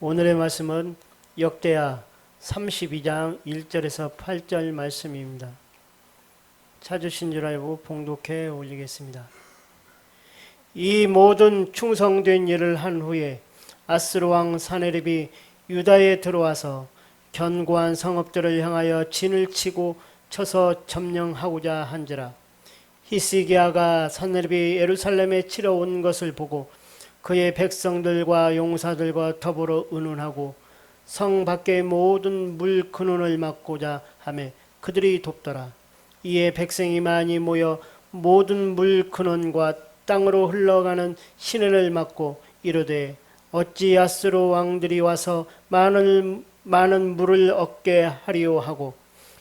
오늘의 말씀은 역대하 32장 1절에서 8절 말씀입니다. 찾으신 줄 알고 봉독해 올리겠습니다. 이 모든 충성된 일을 한 후에 아스루 왕 사네립이 유다에 들어와서 견고한 성읍들을 향하여 진을 치고 쳐서 점령하고자 한지라. 히스기야가 사네립이 예루살렘에 치러 온 것을 보고 그의 백성들과 용사들과 더불어 의논하고 성 밖의 모든 물 근원을 막고자 하매 그들이 돕더라. 이에 백성이 많이 모여 모든 물 근원과 땅으로 흘러가는 시내를 막고 이르되 어찌 아스루 왕들이 와서 많은 물을 얻게 하리요 하고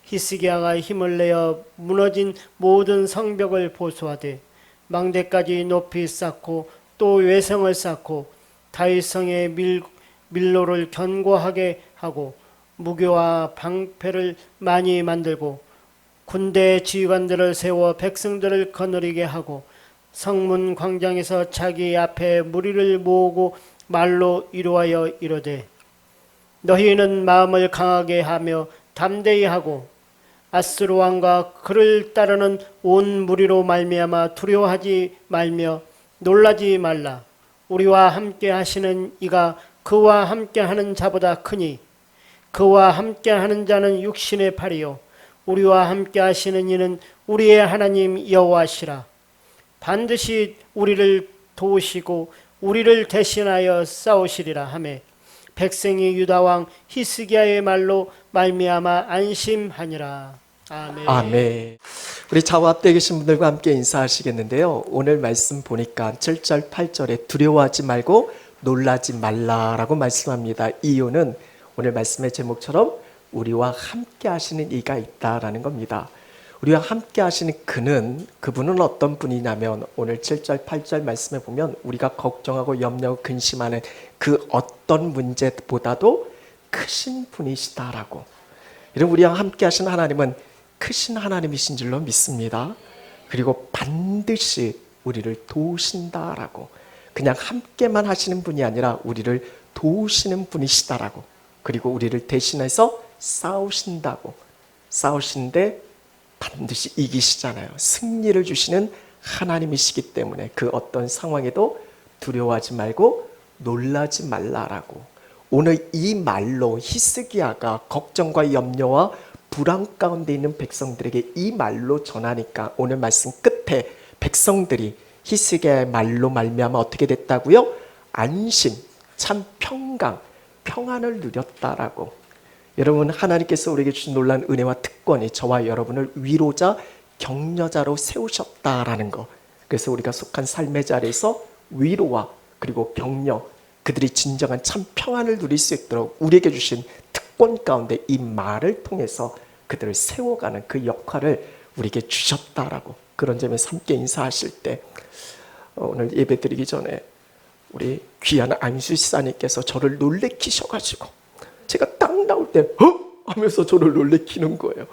히스기야가 힘을 내어 무너진 모든 성벽을 보수하되 망대까지 높이 쌓고 또 외성을 쌓고 다윗성의 밀로를 견고하게 하고 무교와 방패를 많이 만들고 군대 지휘관들을 세워 백성들을 거느리게 하고 성문 광장에서 자기 앞에 무리를 모으고 말로 이루하여 이르되 너희는 마음을 강하게 하며 담대히 하고 아스루 왕과 그를 따르는 온 무리로 말미암아 두려워하지 말며 놀라지 말라. 우리와 함께 하시는 이가 그와 함께 하는 자보다 크니 그와 함께 하는 자는 육신의 팔이요 우리와 함께 하시는 이는 우리의 하나님 여호와시라. 반드시 우리를 도우시고 우리를 대신하여 싸우시리라 하매 백성이 유다 왕 히스기야의 말로 말미암아 안심하니라. 아멘. 아멘. 우리 좌우 앞에 계신 분들과 함께 인사하시겠는데요. 오늘 말씀 보니까 7절 8절에 두려워하지 말고 놀라지 말라라고 말씀합니다. 이유는 오늘 말씀의 제목처럼 우리와 함께 하시는 이가 있다라는 겁니다. 우리와 함께 하시는 그분은 어떤 분이냐면 오늘 7절 8절 말씀에 보면 우리가 걱정하고 염려하고 근심하는 그 어떤 문제보다도 크신 분이시다라고. 이런 우리와 함께 하시는 하나님은 크신 하나님이신 줄로 믿습니다. 그리고 반드시 우리를 도우신다라고. 그냥 함께만 하시는 분이 아니라 우리를 도우시는 분이시다라고. 그리고 우리를 대신해서 싸우신다고. 싸우시는데 반드시 이기시잖아요. 승리를 주시는 하나님이시기 때문에 그 어떤 상황에도 두려워하지 말고 놀라지 말라라고. 오늘 이 말로 히스기야가 걱정과 염려와 불안 가운데 있는 백성들에게 이 말로 전하니까 오늘 말씀 끝에 백성들이 히스기야의 말로 말미암아 어떻게 됐다고요? 안심, 참 평강, 평안을 누렸다라고. 여러분, 하나님께서 우리에게 주신 놀라운 은혜와 특권이 저와 여러분을 위로자, 격려자로 세우셨다라는 거. 그래서 우리가 속한 삶의 자리에서 위로와 그리고 격려, 그들이 진정한 참 평안을 누릴 수 있도록 우리에게 주신 특권 가운데 이 말을 통해서 그들을 세워가는 그 역할을 우리에게 주셨다라고. 그런 점에서 함께 인사하실 때 오늘 예배 드리기 전에 우리 귀한 안수 지사님께서 저를 놀래키셔가지고 제가 딱 나올 때 하면서 저를 놀래키는 거예요.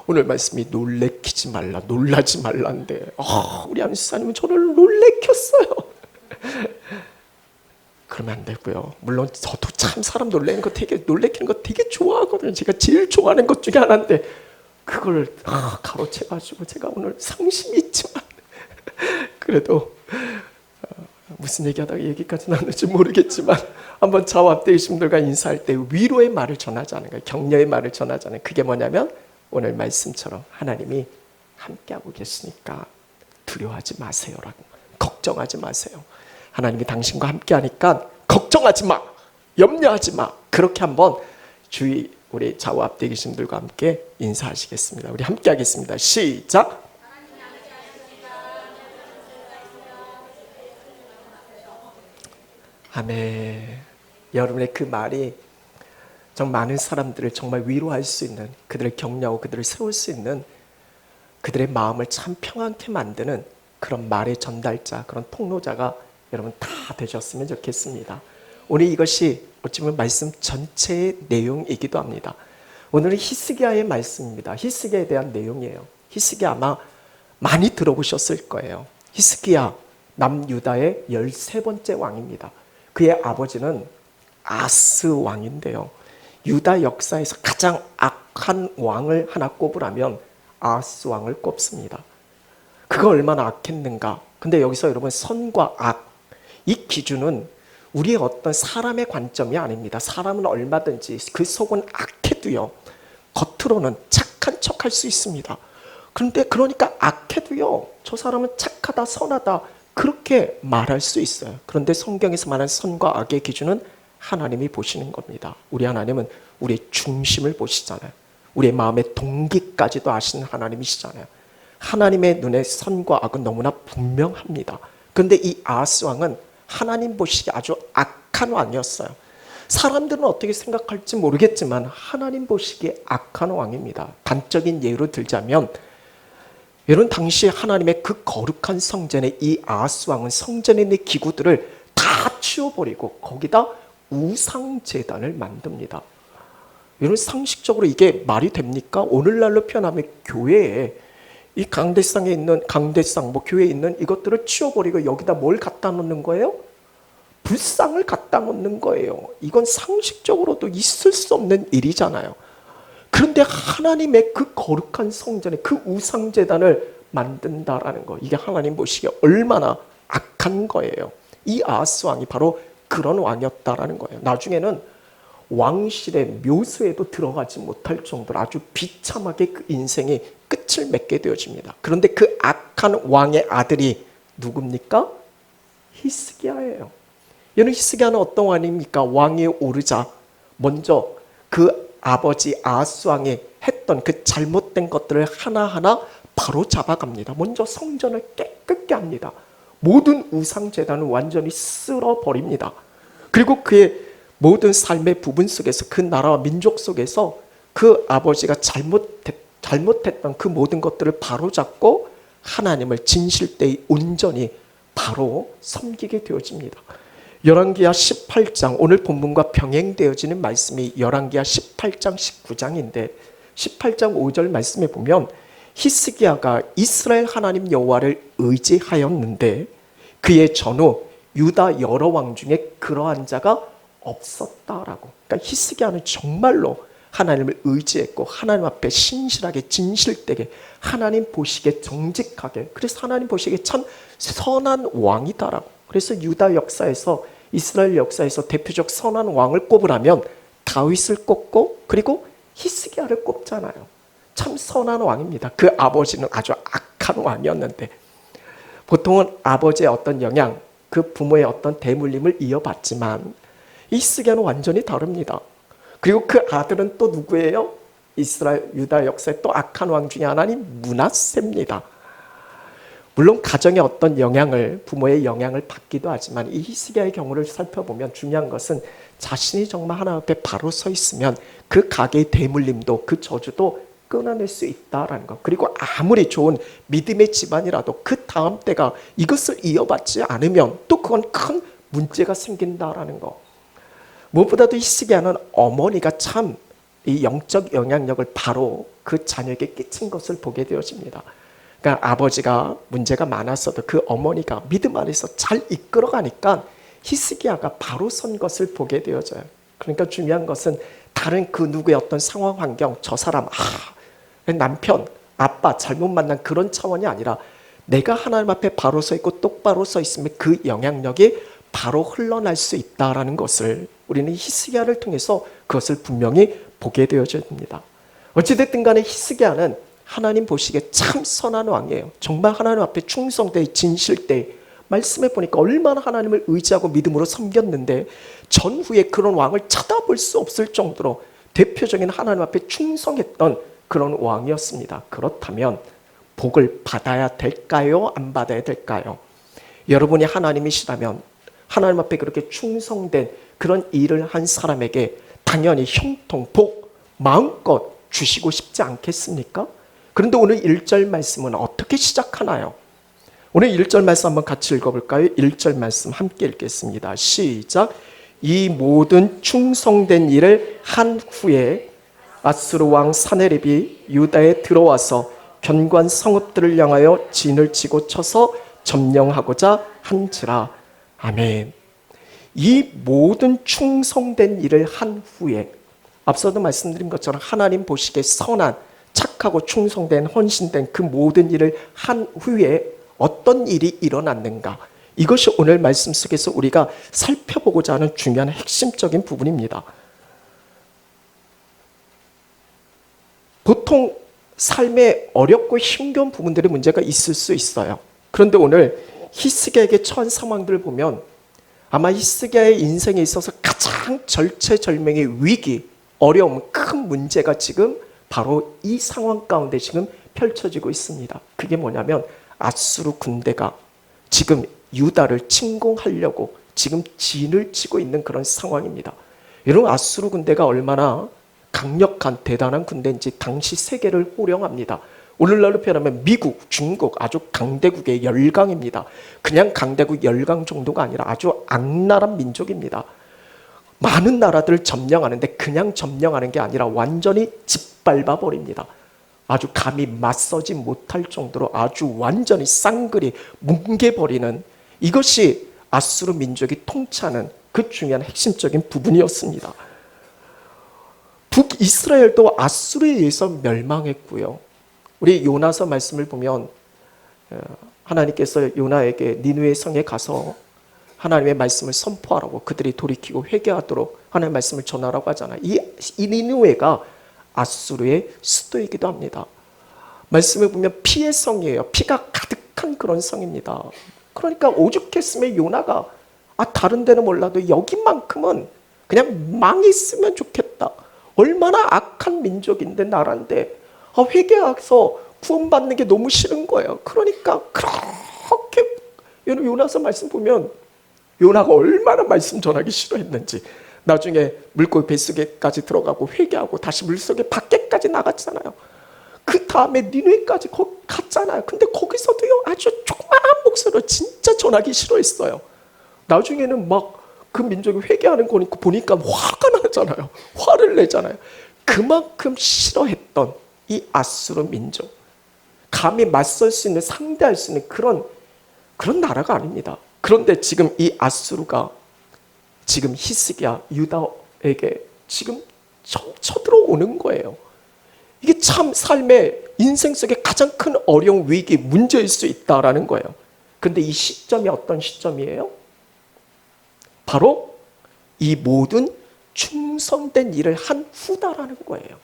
오늘 말씀이 놀래키지 말라, 놀라지 말라인데 우리 안수 지사님은 저를 놀래켰어요. 그러면 안 되고요. 물론 저도 참 사람 놀래키는 거 되게 좋아하거든요. 제가 제일 좋아하는 것 중에 하나인데 그걸 가로채가지고 제가 오늘 상심이 있지만 그래도 무슨 얘기하다가 얘기까지 나눌지 모르겠지만 한번 저와 앞에 계신 분들과 인사할 때 위로의 말을 전하자는 거예요. 격려의 말을 전하자는 그게 뭐냐면 오늘 말씀처럼 하나님이 함께하고 계시니까 두려워하지 마세요라고. 걱정하지 마세요. 하나님이 당신과 함께하니까 걱정하지 마, 염려하지 마. 그렇게 한번 우리 좌우 앞에 계신 분들과 함께 인사하시겠습니다. 우리 함께 하겠습니다. 시작. 아멘. 여러분의 그 말이 정말 많은 사람들을 정말 위로할 수 있는, 그들을 격려하고 그들을 세울 수 있는, 그들의 마음을 참 평안케 만드는 그런 말의 전달자, 그런 통로자가 여러분 다 되셨으면 좋겠습니다. 오늘 이것이 어찌 보면 말씀 전체의 내용이기도 합니다. 오늘은 히스기야의 말씀입니다. 히스기야에 대한 내용이에요. 히스기야 아마 많이 들어보셨을 거예요. 히스기야 남유다의 13번째 왕입니다. 그의 아버지는 아스 왕인데요. 유다 역사에서 가장 악한 왕을 하나 꼽으라면 아스 왕을 꼽습니다. 그가 얼마나 악했는가. 근데 여기서 여러분 선과 악, 이 기준은 우리의 어떤 사람의 관점이 아닙니다. 사람은 얼마든지 그 속은 악해도요, 겉으로는 착한 척할 수 있습니다. 그런데 그러니까 악해도요, 저 사람은 착하다, 선하다 그렇게 말할 수 있어요. 그런데 성경에서 말하는 선과 악의 기준은 하나님이 보시는 겁니다. 우리 하나님은 우리의 중심을 보시잖아요. 우리의 마음의 동기까지도 아시는 하나님이시잖아요. 하나님의 눈에 선과 악은 너무나 분명합니다. 그런데 이 아하스 왕은 하나님 보시기에 아주 악한 왕이었어요. 사람들은 어떻게 생각할지 모르겠지만 하나님 보시기에 악한 왕입니다. 단적인 예로 들자면, 여러분 당시 하나님의 그 거룩한 성전에 이 아하스 왕은 성전에 있는 기구들을 다 치워버리고 거기다 우상제단을 만듭니다. 여러분 상식적으로 이게 말이 됩니까? 오늘날로 표현하면 교회에 이 강대상에 있는 강대상, 교회에 있는 이것들을 치워버리고 여기다 뭘 갖다 놓는 거예요? 불상을 갖다 놓는 거예요. 이건 상식적으로도 있을 수 없는 일이잖아요. 그런데 하나님의 그 거룩한 성전에 그 우상제단을 만든다라는 거, 이게 하나님 보시기에 얼마나 악한 거예요. 이 아하스 왕이 바로 그런 왕이었다라는 거예요. 나중에는 왕실의 묘소에도 들어가지 못할 정도로 아주 비참하게 그 인생이 끝을 맺게 되어집니다. 그런데 그 악한 왕의 아들이 누굽니까? 히스기야예요. 여러분 히스기야는 어떤 왕입니까? 왕이 오르자 먼저 그 아버지 아하스 왕이 했던 그 잘못된 것들을 하나하나 바로 잡아갑니다. 먼저 성전을 깨끗게 합니다. 모든 우상제단을 완전히 쓸어버립니다. 그리고 그의 모든 삶의 부분 속에서 그 나라와 민족 속에서 그 아버지가 잘못했던 그 모든 것들을 바로잡고 하나님을 진실되이 온전히 바로 섬기게 되어집니다. 열왕기하 18장, 오늘 본문과 병행되어지는 말씀이 열왕기하 18장 19장인데 18장 5절 말씀에 보면 히스기야가 이스라엘 하나님 여호와를 의지하였는데 그의 전후 유다 여러 왕 중에 그러한 자가 없었다라고. 그러니까 히스기야는 정말로 하나님을 의지했고 하나님 앞에 신실하게 진실되게 하나님 보시기에 정직하게, 그래서 하나님 보시기에 참 선한 왕이다라고. 그래서 유다 역사에서 이스라엘 역사에서 대표적 선한 왕을 꼽으라면 다윗을 꼽고 그리고 히스기야를 꼽잖아요. 참 선한 왕입니다. 그 아버지는 아주 악한 왕이었는데 보통은 아버지의 어떤 영향, 그 부모의 어떤 대물림을 이어받지만 히스기야는 완전히 다릅니다. 그리고 그 아들은 또 누구예요? 이스라엘 유다 역사의 또 악한 왕 중에 하나는 므낫세입니다. 물론 가정의 어떤 영향을, 부모의 영향을 받기도 하지만 이 히스기야의 경우를 살펴보면 중요한 것은 자신이 정말 하나님 앞에 바로 서 있으면 그 가게의 대물림도 그 저주도 끊어낼 수 있다라는 것. 그리고 아무리 좋은 믿음의 집안이라도 그 다음 때가 이것을 이어받지 않으면 또 그건 큰 문제가 생긴다라는 것. 무엇보다도 히스기야는 어머니가 참 이 영적 영향력을 바로 그 자녀에게 끼친 것을 보게 되어집니다. 그러니까 아버지가 문제가 많았어도 그 어머니가 믿음 안에서 잘 이끌어가니까 히스기야가 바로 선 것을 보게 되어져요. 그러니까 중요한 것은 다른 그 누구의 어떤 상황 환경, 저 사람, 남편, 아빠 잘못 만난 그런 차원이 아니라 내가 하나님 앞에 바로 서 있고 똑바로 서 있으면 그 영향력이 바로 흘러날 수 있다라는 것을 우리는 히스기야를 통해서 그것을 분명히 보게 되어집니다. 어찌됐든 간에 히스기야는 하나님 보시기에 참 선한 왕이에요. 정말 하나님 앞에 충성되이 진실되이 말씀해 보니까 얼마나 하나님을 의지하고 믿음으로 섬겼는데 전후에 그런 왕을 쳐다볼 수 없을 정도로 대표적인 하나님 앞에 충성했던 그런 왕이었습니다. 그렇다면 복을 받아야 될까요? 안 받아야 될까요? 여러분이 하나님이시라면 하나님 앞에 그렇게 충성된 그런 일을 한 사람에게 당연히 형통, 복 마음껏 주시고 싶지 않겠습니까? 그런데 오늘 1절 말씀은 어떻게 시작하나요? 오늘 1절 말씀 한번 같이 읽어볼까요? 1절 말씀 함께 읽겠습니다. 시작. 이 모든 충성된 일을 한 후에 아수르 왕 사네립이 유다에 들어와서 견고한 성읍들을 향하여 진을 치고 쳐서 점령하고자 한지라. 아멘. 이 모든 충성된 일을 한 후에 앞서도 말씀드린 것처럼 하나님 보시기에 선한 착하고 충성된 헌신된 그 모든 일을 한 후에 어떤 일이 일어났는가, 이것이 오늘 말씀 속에서 우리가 살펴보고자 하는 중요한 핵심적인 부분입니다. 보통 삶에 어렵고 힘겨운 부분들의 문제가 있을 수 있어요. 그런데 오늘 히스기야에게 처한 상황들을 보면 아마 히스기야의 인생에 있어서 가장 절체절명의 위기, 어려움, 큰 문제가 지금 바로 이 상황 가운데 지금 펼쳐지고 있습니다. 그게 뭐냐면 아수르 군대가 지금 유다를 침공하려고 지금 진을 치고 있는 그런 상황입니다. 여러분, 아수르 군대가 얼마나 강력한 대단한 군대인지 당시 세계를 호령합니다. 오늘날로 표현하면 미국, 중국 아주 강대국의 열강입니다. 그냥 강대국 열강 정도가 아니라 아주 악랄한 민족입니다. 많은 나라들을 점령하는데 그냥 점령하는 게 아니라 완전히 짓밟아 버립니다. 아주 감히 맞서지 못할 정도로 아주 완전히 쌍그리 뭉개버리는, 이것이 아수르 민족이 통치하는 그 중요한 핵심적인 부분이었습니다. 북이스라엘도 아수르에 의해서 멸망했고요. 우리 요나서 말씀을 보면 하나님께서 요나에게 니느웨 성에 가서 하나님의 말씀을 선포하라고, 그들이 돌이키고 회개하도록 하나님의 말씀을 전하라고 하잖아요. 이 니느웨가 아수르의 수도이기도 합니다. 말씀을 보면 피의 성이에요. 피가 가득한 그런 성입니다. 그러니까 오죽했으면 요나가 다른 데는 몰라도 여기만큼은 그냥 망했으면 좋겠다. 얼마나 악한 민족인데, 나라인데 회개해서 구원받는 게 너무 싫은 거예요. 그러니까 그렇게 요나서 말씀 보면 요나가 얼마나 말씀 전하기 싫어했는지, 나중에 물고기 뱃속에까지 들어가고 회개하고 다시 물속에 밖에까지 나갔잖아요. 그 다음에 니느웨까지 갔잖아요. 근데 거기서도요 아주 조그마한 목소리로 진짜 전하기 싫어했어요. 나중에는 막 그 민족이 회개하는 거니까 보니까 화가 나잖아요. 화를 내잖아요. 그만큼 싫어했던 이 아수르 민족, 감히 맞설 수 있는, 상대할 수 있는 그런 나라가 아닙니다. 그런데 지금 이 아수르가 지금 히스기야 유다에게 지금 쳐들어오는 거예요. 이게 참 삶의 인생 속에 가장 큰 어려운 위기, 문제일 수 있다라는 거예요. 그런데 이 시점이 어떤 시점이에요? 바로 이 모든 충성된 일을 한 후다라는 거예요.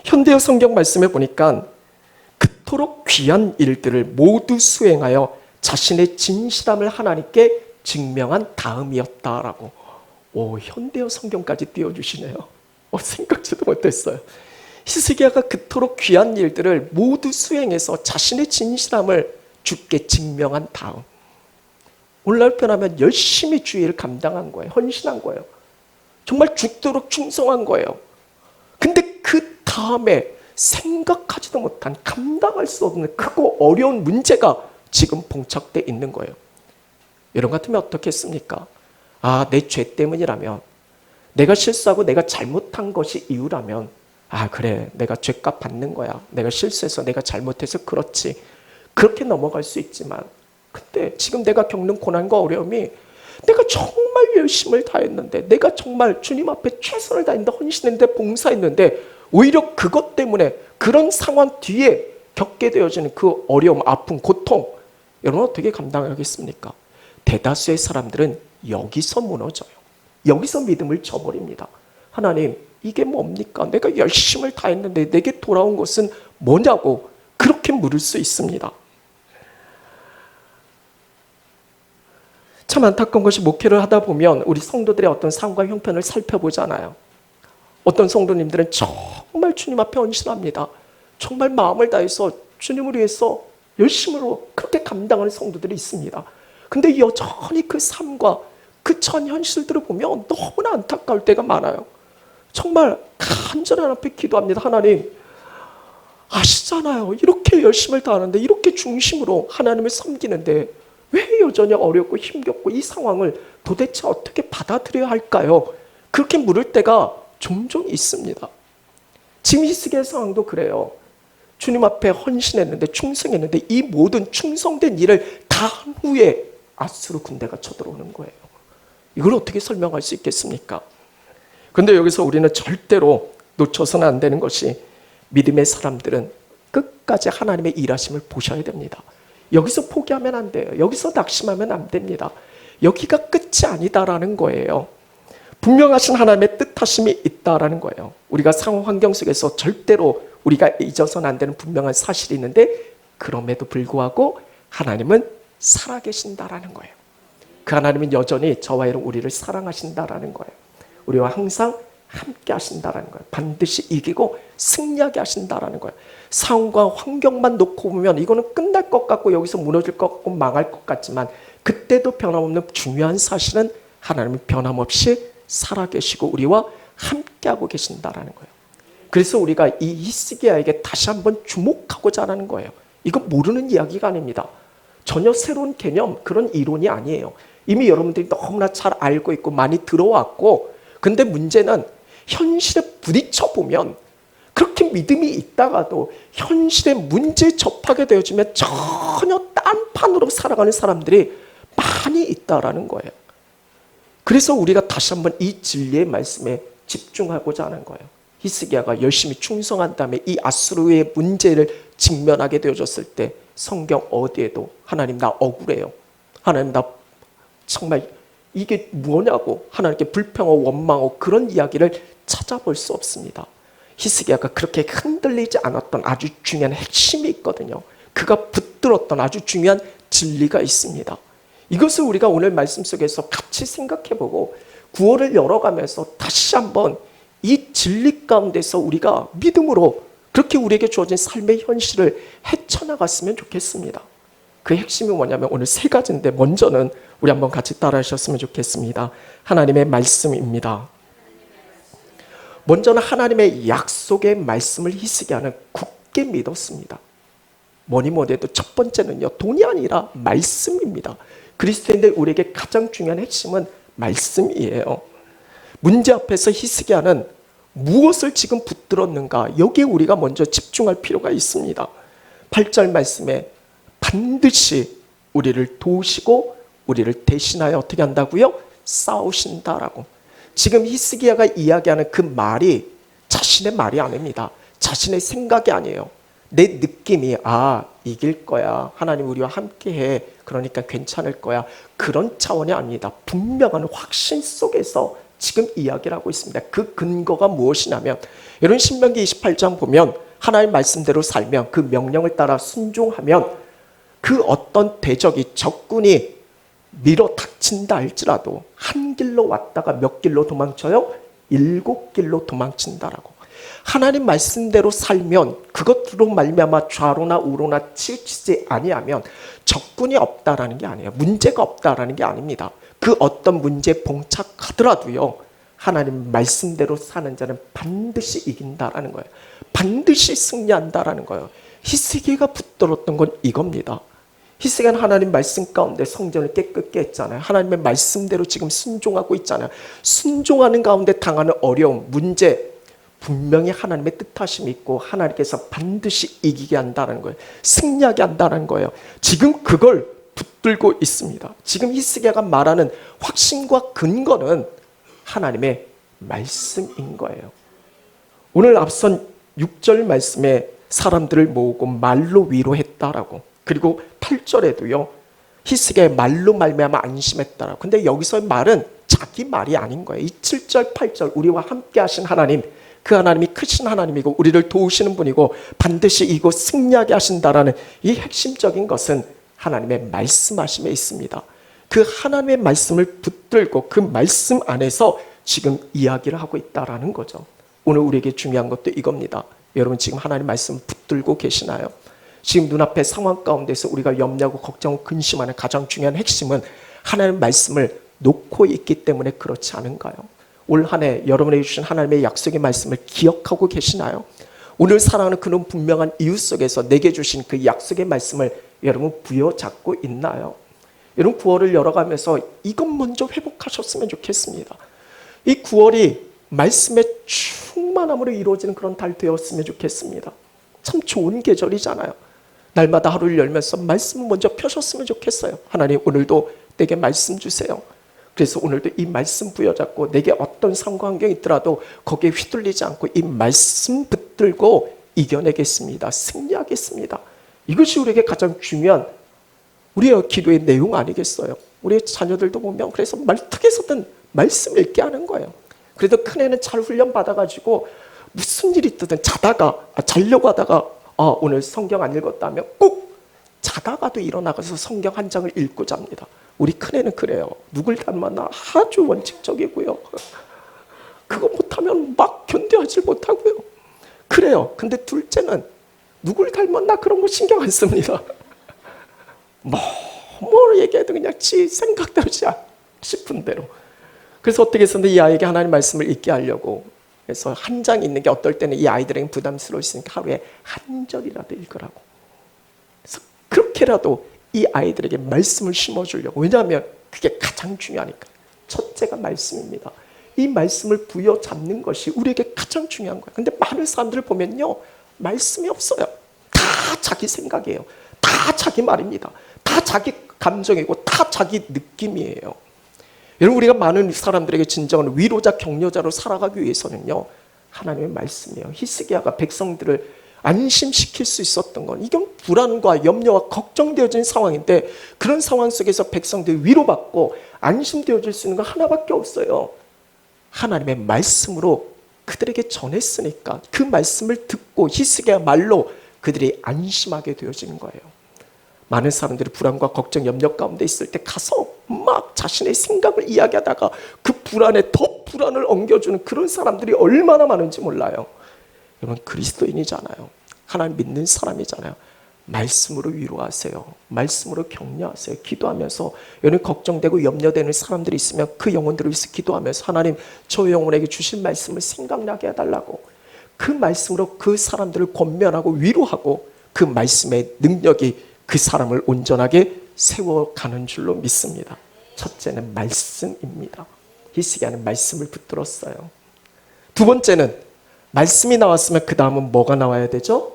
현대어 성경 말씀에 보니까 그토록 귀한 일들을 모두 수행하여 자신의 진실함을 하나님께 증명한 다음이었다라고. 현대어 성경까지 띄워주시네요. 생각지도 못했어요. 히스기야가 그토록 귀한 일들을 모두 수행해서 자신의 진실함을 주께 증명한 다음, 오늘날 표현하면 열심히 주의 일을 감당한 거예요. 헌신한 거예요. 정말 죽도록 충성한 거예요. 근데 그 다음에 생각하지도 못한, 감당할 수 없는 크고 어려운 문제가 지금 봉착돼 있는 거예요. 여러분 같으면 어떻게 했습니까? 내 죄 때문이라면, 내가 실수하고 내가 잘못한 것이 이유라면, 그래, 내가 죄값 받는 거야, 내가 실수해서 내가 잘못해서 그렇지, 그렇게 넘어갈 수 있지만, 근데 지금 내가 겪는 고난과 어려움이 내가 정말 열심을 다했는데, 내가 정말 주님 앞에 최선을 다했는데, 헌신했는데, 봉사했는데, 오히려 그것 때문에 그런 상황 뒤에 겪게 되어지는 그 어려움, 아픔, 고통, 여러분 어떻게 감당하겠습니까? 대다수의 사람들은 여기서 무너져요. 여기서 믿음을 저버립니다. 하나님, 이게 뭡니까? 내가 열심을 다했는데 내게 돌아온 것은 뭐냐고 그렇게 물을 수 있습니다. 참 안타까운 것이, 목회를 하다 보면 우리 성도들의 어떤 삶과 형편을 살펴보잖아요. 어떤 성도님들은 정말 주님 앞에 헌신합니다. 정말 마음을 다해서 주님을 위해서 열심으로 그렇게 감당하는 성도들이 있습니다. 근데 여전히 그 삶과 그 전 현실들을 보면 너무나 안타까울 때가 많아요. 정말 간절히 하나님 앞에 기도합니다. 하나님, 아시잖아요. 이렇게 열심을 다하는데, 이렇게 중심으로 하나님을 섬기는데 왜 여전히 어렵고 힘겹고 이 상황을 도대체 어떻게 받아들여야 할까요? 그렇게 물을 때가 종종 있습니다. 지금 히스기야 상황도 그래요. 주님 앞에 헌신했는데, 충성했는데, 이 모든 충성된 일을 다 한 후에 아수르 군대가 쳐들어오는 거예요. 이걸 어떻게 설명할 수 있겠습니까? 그런데 여기서 우리는 절대로 놓쳐서는 안 되는 것이 믿음의 사람들은 끝까지 하나님의 일하심을 보셔야 됩니다. 여기서 포기하면 안 돼요. 여기서 낙심하면 안 됩니다. 여기가 끝이 아니다라는 거예요. 분명하신 하나님의 뜻하심이 있다라는 거예요. 우리가 상황 환경 속에서 절대로 우리가 잊어서는 안 되는 분명한 사실이 있는데 그럼에도 불구하고 하나님은 살아계신다라는 거예요. 그 하나님은 여전히 저와 여러분 우리를 사랑하신다라는 거예요. 우리와 항상 함께 하신다라는 거예요. 반드시 이기고 승리하게 하신다라는 거예요. 상황과 환경만 놓고 보면 이거는 끝날 것 같고 여기서 무너질 것 같고 망할 것 같지만 그때도 변함없는 중요한 사실은 하나님은 변함없이 살아계시고 우리와 함께하고 계신다라는 거예요. 그래서 우리가 이 히스기야에게 다시 한번 주목하고자 하는 거예요. 이거 모르는 이야기가 아닙니다. 전혀 새로운 개념, 그런 이론이 아니에요. 이미 여러분들이 너무나 잘 알고 있고 많이 들어왔고, 근데 문제는 현실에 부딪혀 보면 그렇게 믿음이 있다가도 현실의 문제에 접하게 되어지면 전혀 딴판으로 살아가는 사람들이 많이 있다라는 거예요. 그래서 우리가 다시 한번 이 진리의 말씀에 집중하고자 하는 거예요. 히스기야가 열심히 충성한 다음에 이 아수르의 문제를 직면하게 되어졌을 때 성경 어디에도 하나님 나 억울해요. 하나님 나 정말 이게 뭐냐고 하나님께 불평하고 원망하고 그런 이야기를 찾아볼 수 없습니다. 히스기야가 그렇게 흔들리지 않았던 아주 중요한 핵심이 있거든요. 그가 붙들었던 아주 중요한 진리가 있습니다. 이것을 우리가 오늘 말씀 속에서 같이 생각해보고 구월을 열어가면서 다시 한번 이 진리 가운데서 우리가 믿음으로 그렇게 우리에게 주어진 삶의 현실을 헤쳐나갔으면 좋겠습니다. 그 핵심이 뭐냐면 오늘 세 가지인데 먼저는 우리 한번 같이 따라 하셨으면 좋겠습니다. 하나님의 말씀입니다. 먼저는 하나님의 약속의 말씀을 히스기야는 굳게 믿었습니다. 뭐니 해도 첫 번째는요, 돈이 아니라 말씀입니다. 그리스도인들 우리에게 가장 중요한 핵심은 말씀이에요. 문제 앞에서 히스기야는 무엇을 지금 붙들었는가? 여기에 우리가 먼저 집중할 필요가 있습니다. 8절 말씀에 반드시 우리를 도우시고 우리를 대신하여 어떻게 한다고요? 싸우신다라고. 지금 히스기야가 이야기하는 그 말이 자신의 말이 아닙니다. 자신의 생각이 아니에요. 내 느낌이 이길 거야. 하나님 우리와 함께해. 그러니까 괜찮을 거야. 그런 차원이 아닙니다. 분명한 확신 속에서 지금 이야기를 하고 있습니다. 그 근거가 무엇이냐면 여러분 신명기 28장 보면 하나님 말씀대로 살면 그 명령을 따라 순종하면 그 어떤 대적이 적군이 밀어 닥친다 할지라도 한 길로 왔다가 몇 길로 도망쳐요? 7길로 도망친다라고. 하나님 말씀대로 살면 그것으로 말미암아 좌로나 우로나 치우치지 아니하면 적군이 없다라는 게 아니에요. 문제가 없다라는 게 아닙니다. 그 어떤 문제에 봉착하더라도요, 하나님 말씀대로 사는 자는 반드시 이긴다라는 거예요. 반드시 승리한다라는 거예요. 히스기야가 붙들었던 건 이겁니다. 히스기야는 하나님 말씀 가운데 성전을 깨끗게 했잖아요. 하나님의 말씀대로 지금 순종하고 있잖아요. 순종하는 가운데 당하는 어려움, 문제, 분명히 하나님의 뜻하심이 있고 하나님께서 반드시 이기게 한다는 거예요. 승리하게 한다는 거예요. 지금 그걸 붙들고 있습니다. 지금 히스기야가 말하는 확신과 근거는 하나님의 말씀인 거예요. 오늘 앞선 6절 말씀에 사람들을 모으고 말로 위로했다라고. 그리고 8절에도요. 히스기야의 말로 말미암아 안심했다라고. 근데 여기서의 말은 자기 말이 아닌 거예요. 이 7절 8절 우리와 함께 하신 하나님, 그 하나님이 크신 하나님이고 우리를 도우시는 분이고 반드시 이곳 승리하게 하신다라는 이 핵심적인 것은 하나님의 말씀하심에 있습니다. 그 하나님의 말씀을 붙들고 그 말씀 안에서 지금 이야기를 하고 있다라는 거죠. 오늘 우리에게 중요한 것도 이겁니다. 여러분 지금 하나님 말씀 붙들고 계시나요? 지금 눈앞의 상황 가운데서 우리가 염려하고 걱정하고 근심하는 가장 중요한 핵심은 하나님 말씀을 놓고 있기 때문에 그렇지 않은가요? 올 한 해 여러분에게 주신 하나님의 약속의 말씀을 기억하고 계시나요? 오늘 사랑하는 그런 분명한 이유 속에서 내게 주신 그 약속의 말씀을 여러분 부여잡고 있나요? 여러분 9월을 열어가면서 이것 먼저 회복하셨으면 좋겠습니다. 이 9월이 말씀의 충만함으로 이루어지는 그런 달 되었으면 좋겠습니다. 참 좋은 계절이잖아요. 날마다 하루를 열면서 말씀을 먼저 펴셨으면 좋겠어요. 하나님 오늘도 내게 말씀 주세요. 그래서 오늘도 이 말씀 부여잡고 내게 어떤 상황 환경이 있더라도 거기에 휘둘리지 않고 이 말씀 붙들고 이겨내겠습니다. 승리하겠습니다. 이것이 우리에게 가장 중요한 우리의 기도의 내용 아니겠어요? 우리 자녀들도 보면 그래서 말뚝에서든 말씀 읽게 하는 거예요. 그래도 큰애는 잘 훈련 받아가지고 무슨 일이 있든 자려고 하다가 오늘 성경 안 읽었다 하면 꼭 자다가도 일어나가서 성경 한 장을 읽고 잡니다. 우리 큰애는 그래요. 누굴 닮았나 아주 원칙적이고요. 그거 못하면 막 견뎌하지 못하고요. 그래요. 근데 둘째는 누굴 닮았나 그런 거 신경 안 씁니다. 뭘 얘기해도 그냥 지 생각대로 싶은 대로. 그래서 어떻게 해서든 이 아이에게 하나님 말씀을 읽게 하려고 그래서 한 장 읽는 게 어떨 때는 이 아이들에게 부담스러울 수 있으니까 하루에 한 절이라도 읽으라고. 그래서 그렇게라도 이 아이들에게 말씀을 심어주려고. 왜냐하면 그게 가장 중요하니까. 첫째가 말씀입니다. 이 말씀을 부여잡는 것이 우리에게 가장 중요한 거예요. 근데 많은 사람들을 보면요, 말씀이 없어요. 다 자기 생각이에요. 다 자기 말입니다. 다 자기 감정이고 다 자기 느낌이에요. 여러분, 우리가 많은 사람들에게 진정한 위로자, 격려자로 살아가기 위해서는요, 하나님의 말씀이에요. 히스기야가 백성들을 안심시킬 수 있었던 건 이건 불안과 염려와 걱정되어진 상황인데 그런 상황 속에서 백성들이 위로받고 안심되어질 수 있는 건 하나밖에 없어요. 하나님의 말씀으로 그들에게 전했으니까 그 말씀을 듣고 히스기야 말로 그들이 안심하게 되어지는 거예요. 많은 사람들이 불안과 걱정, 염려 가운데 있을 때 가서 막 자신의 생각을 이야기하다가 그 불안에 더 불안을 엉겨주는 그런 사람들이 얼마나 많은지 몰라요. 여러분, 그리스도인이잖아요. 하나님 믿는 사람이잖아요. 말씀으로 위로하세요. 말씀으로 격려하세요. 기도하면서 여러분 걱정되고 염려되는 사람들이 있으면 그 영혼들을 위해서 기도하면서 하나님 저 영혼에게 주신 말씀을 생각나게 해달라고 그 말씀으로 그 사람들을 권면하고 위로하고 그 말씀의 능력이 그 사람을 온전하게 세워가는 줄로 믿습니다. 첫째는 말씀입니다. 히스기야는 말씀을 붙들었어요. 두 번째는 말씀이 나왔으면 그 다음은 뭐가 나와야 되죠?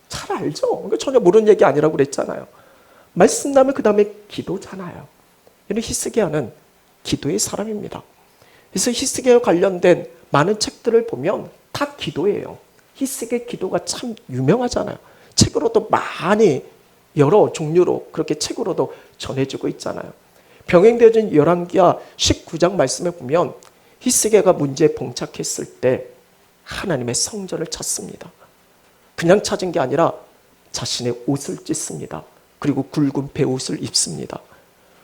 잘 알죠? 전혀 모르는 얘기 아니라고 그랬잖아요. 말씀 나면 그 다음에 기도잖아요. 이런 히스기야는 기도의 사람입니다. 그래서 히스기야와 관련된 많은 책들을 보면 다 기도예요. 히스기야의 기도가 참 유명하잖아요. 책으로도 많이 여러 종류로 그렇게 책으로도 전해지고 있잖아요. 병행되어진 열왕기하 19장 말씀에 보면 히스기야가 문제에 봉착했을 때 하나님의 성전을 찾습니다. 그냥 찾은 게 아니라 자신의 옷을 찢습니다. 그리고 굵은 베옷을 입습니다.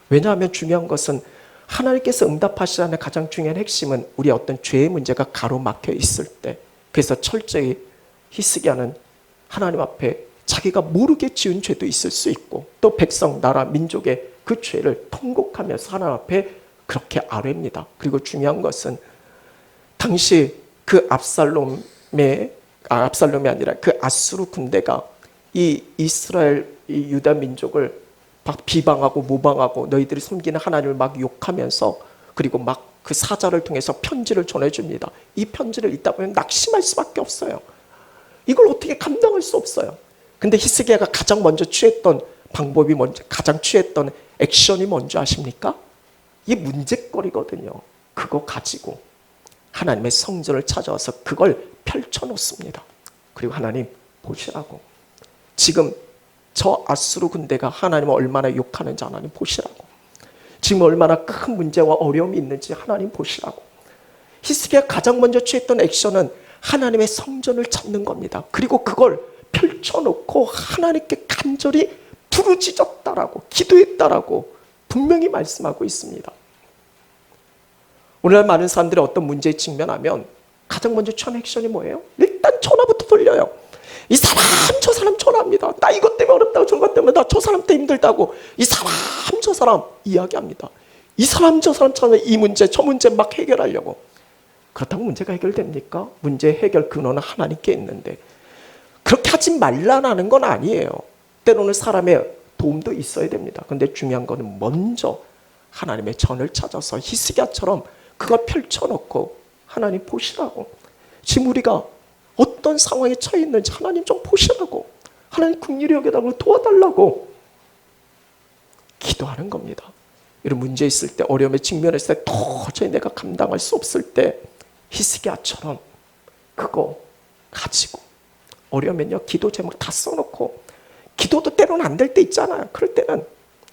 왜냐하면 중요한 것은 하나님께서 응답하시지 않는 가장 중요한 핵심은 우리의 어떤 죄의 문제가 가로막혀 있을 때 그래서 철저히 히스기야는 하나님 앞에 자기가 모르게 지은 죄도 있을 수 있고 또 백성, 나라, 민족의 그 죄를 통곡하면서 하나님 앞에 그렇게 아뢰입니다. 그리고 중요한 것은 당시 그 압살롬이 아니라 그 아수르 군대가 이 이스라엘 이 유다 민족을 막 비방하고 모방하고 너희들이 숨기는 하나님을 막 욕하면서 그리고 막 그 사자를 통해서 편지를 전해줍니다. 이 편지를 읽다 보면 낙심할 수밖에 없어요. 이걸 어떻게 감당할 수 없어요. 근데 히스기야가 가장 먼저 취했던 방법이 가장 취했던 액션이 뭔지 아십니까? 이게 문제거리거든요. 그거 가지고 하나님의 성전을 찾아와서 그걸 펼쳐놓습니다. 그리고 하나님 보시라고. 지금 저 아수르 군대가 하나님을 얼마나 욕하는지 하나님 보시라고. 지금 얼마나 큰 문제와 어려움이 있는지 하나님 보시라고. 히스기야가 가장 먼저 취했던 액션은 하나님의 성전을 찾는 겁니다. 그리고 그걸 펼쳐놓고 하나님께 간절히 부르짖었다라고 기도했다라고 분명히 말씀하고 있습니다. 오늘날 많은 사람들이 어떤 문제에 직면하면 가장 먼저 취한 액션이 뭐예요? 일단 전화부터 돌려요. 이 사람 저 사람 전화합니다. 나 이것 때문에 어렵다고 저것 때문에 나 저 사람 때문에 힘들다고 이 사람 저 사람 이야기합니다. 이 사람 저 사람 찾아 이 문제 저 문제 막 해결하려고. 그렇다고 문제가 해결됩니까? 문제 해결 근원은 하나님께 있는데 그렇게 하지 말라는 건 아니에요. 때로는 사람의 도움도 있어야 됩니다. 그런데 중요한 거는 먼저 하나님의 전을 찾아서 히스기야처럼 그걸 펼쳐놓고 하나님 보시라고. 지금 우리가 어떤 상황에 처해 있는지 하나님 좀 보시라고. 하나님 긍휼히 여겨달라고 도와달라고 기도하는 겁니다. 이런 문제 있을 때, 어려움에 직면했을 때, 도저히 내가 감당할 수 없을 때 히스기야처럼 그거 가지고, 어려우면요 기도 제목 다 써놓고, 기도도 때로는 안 될 때 있잖아요. 그럴 때는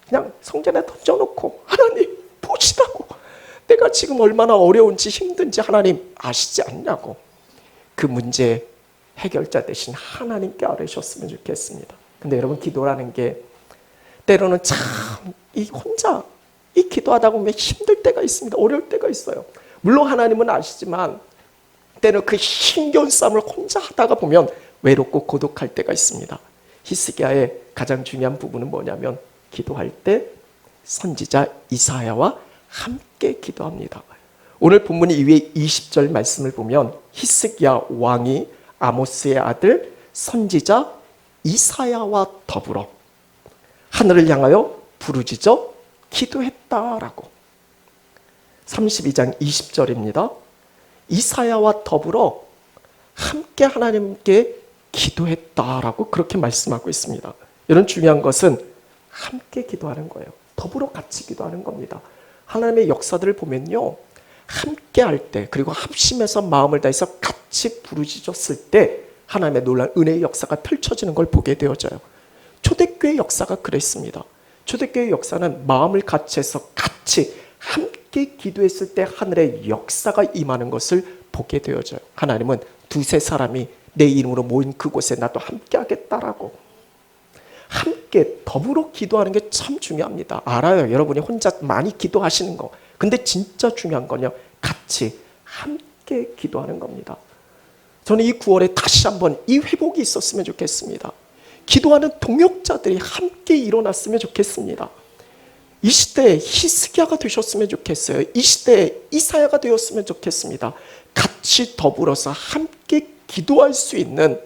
그냥 성전에 던져놓고, 하나님 보시라고, 내가 지금 얼마나 어려운지 힘든지 하나님 아시지 않냐고, 그 문제 해결자 대신 하나님께 아뢰셨으면 좋겠습니다. 근데 여러분, 기도라는 게 때로는 참 이 혼자 이 기도하다 보면 힘들 때가 있습니다. 어려울 때가 있어요. 물론 하나님은 아시지만 때는 그 힘겨운 싸움을 혼자 하다가 보면 외롭고 고독할 때가 있습니다. 히스기야의 가장 중요한 부분은 뭐냐면, 기도할 때 선지자 이사야와 함께 기도합니다. 오늘 본문 이후에 20절 말씀을 보면 히스기야 왕이 아모스의 아들 선지자 이사야와 더불어 하늘을 향하여 부르짖어 기도했다라고. 32장 20절입니다. 이사야와 더불어 함께 하나님께 기도했다라고 그렇게 말씀하고 있습니다. 이런 중요한 것은 함께 기도하는 거예요. 더불어 같이 기도하는 겁니다. 하나님의 역사들을 보면요, 함께 할 때, 그리고 합심해서 마음을 다해서 같이 부르짖었을 때 하나님의 놀라운 은혜의 역사가 펼쳐지는 걸 보게 되어져요. 초대교회 역사가 그랬습니다. 초대교회 역사는 마음을 같이 해서 같이 함께 기도했을 때 하늘의 역사가 임하는 것을 보게 되어져요. 하나님은 두세 사람이 내 이름으로 모인 그곳에 나도 함께 하겠다라고. 함께 더불어 기도하는 게 참 중요합니다. 알아요, 여러분이 혼자 많이 기도하시는 거. 근데 진짜 중요한 건요, 같이 함께 기도하는 겁니다. 저는 이 9월에 다시 한번 이 회복이 있었으면 좋겠습니다. 기도하는 동역자들이 함께 일어났으면 좋겠습니다. 이 시대에 히스기야가 되셨으면 좋겠어요. 이 시대에 이사야가 되었으면 좋겠습니다. 같이 더불어서 함께 기도할 수 있는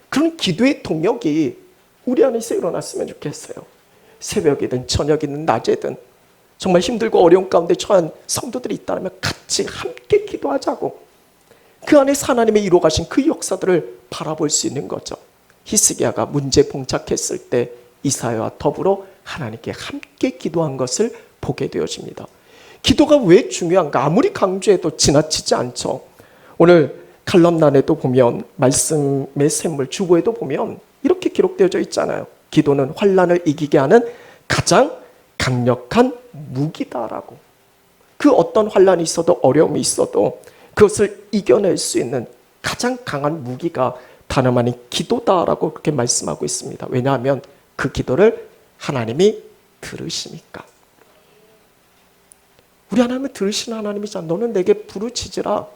그런 기도의 동역이 우리 안에서 일어났으면 좋겠어요. 새벽이든 저녁이든 낮에든 정말 힘들고 어려운 가운데 처한 성도들이 있다면 같이 함께 기도하자고, 그 안에서 하나님의 이루어가신 그 역사들을 바라볼 수 있는 거죠. 히스기야가 문제 봉착했을 때 이사야와 더불어 하나님께 함께 기도한 것을 보게 되어집니다. 기도가 왜 중요한가? 아무리 강조해도 지나치지 않죠. 오늘 칼럼란에도 보면, 말씀의 샘물 주보에도 보면 이렇게 기록되어져 있잖아요. 기도는 환난을 이기게 하는 가장 강력한 무기다라고. 그 어떤 환난이 있어도 어려움이 있어도 그것을 이겨낼 수 있는 가장 강한 무기가 다름 아닌 기도다라고 그렇게 말씀하고 있습니다. 왜냐하면 그 기도를 하나님이 들으시니까. 우리 하나님은 들으시는 하나님이잖아. 너는 내게 부르짖으라,